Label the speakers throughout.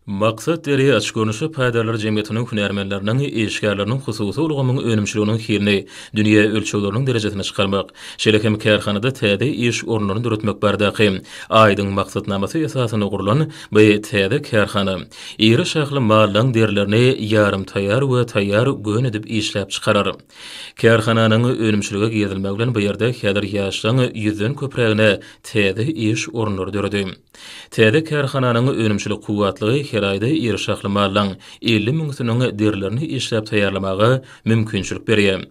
Speaker 1: Maksat deri açık görünüşü paýdarlar jemgyýetiniň hünärmenleriniň işgärleriniň hususy ulgamyň önümçiliginiň hirini, dünýä ölçegleriniň derejesine çykarmak, şeýlekem kärhanada täze iş orunlaryny döretmek bardaky aýdyň maksatnamasy esasyna gurulan bu täze kärhana iri şahly mallaň derlerini ýarym taýýar we taýýar gön edip işläp çykarar. Kärhananyň önümçiligi gezilmek bilen bu ýerde häzir ýaşlaň ýüzden köpregine täze iş orunlary döredi. Täze kärhananyň önümçilik kuwwatlygy her aýda iri şahly mallaň 50 000 derlerini işläp taýýarlamagy mümkinçilik berýär.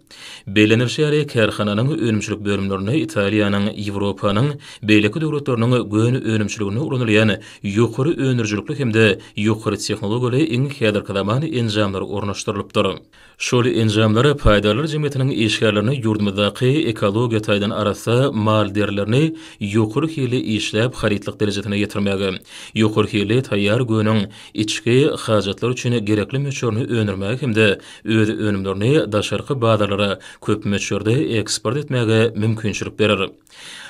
Speaker 1: Belenirşäri kärhananyň önümçilik bölümlerini Italiýanyň, Ýewropanyň beýleki döwletleriniň gön önümçiligine ulanylýan ýokary önürjilikli hemde ýokary tehnologiýaly iň häzirki zamany enjamlary ornaşdyrylypdyr. Şol enjamlary paýdarlar jemgyýetiniň işgärlerini ýurdumyzdaky ekologiýa taýdan arasa mal derlerini ýokary hili işläp haritlik derejesine getirmäge, ýokary hili taýýar göňüň içki hajatlar üçin gerekli möçürni önürmäge hemde öz önümlerini daşarky bazarlara köp möçürde eksport etmäge mümkinçilik berer.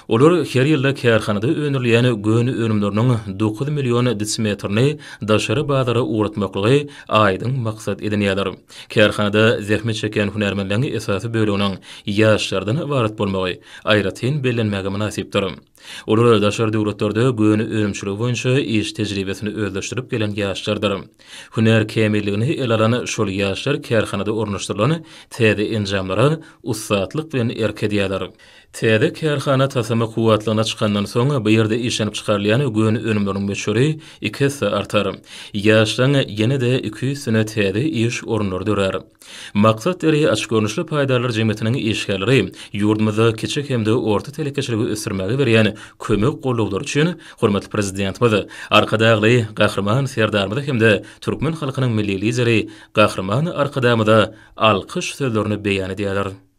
Speaker 1: Olar her ýylda kärhanada önürleýän gön önümleriniň 9 million desimetrini daşary bazara uğratmaklygy aýdyň maksat edinýärler. Kärhanada zähmet çeken hünärmenleriň esasy bölüginiň ýaşlardan ibaret bolmagy aýratyn bellenmäge münasipdir. Olar daşary döwletlerde gön önümçiligi boýunça iş tejribesini özleşdirip gelen ýaşlardyr. Hünär kämilligini el alan şol ýaşlar kärhanada ornaşdyrylan täze enjamlara ussatlyk bilen erkedýärler. Täze kärhana tasama kuwwatlygyna çykandan soň bu ýerde işlenip çykarylýan gön önümleriniň möçüri 2 artar. Ýaşlaň ýene-de 2 sene täze iş orunlary dörer. Maksat deri açyk görnüşli paýdarlar jemgyýetiniň işgärleri ýurdumyzda kiçik hemde orta telekeçiligi ösürmäge berýän kömek gollawlary üçin hormatly prezidentimiz arkadagly gahrman serdarmyda hemde türkmen halkynyň milli lideri gahrman arkadamyda alkyş sözlerini beýan edýärler.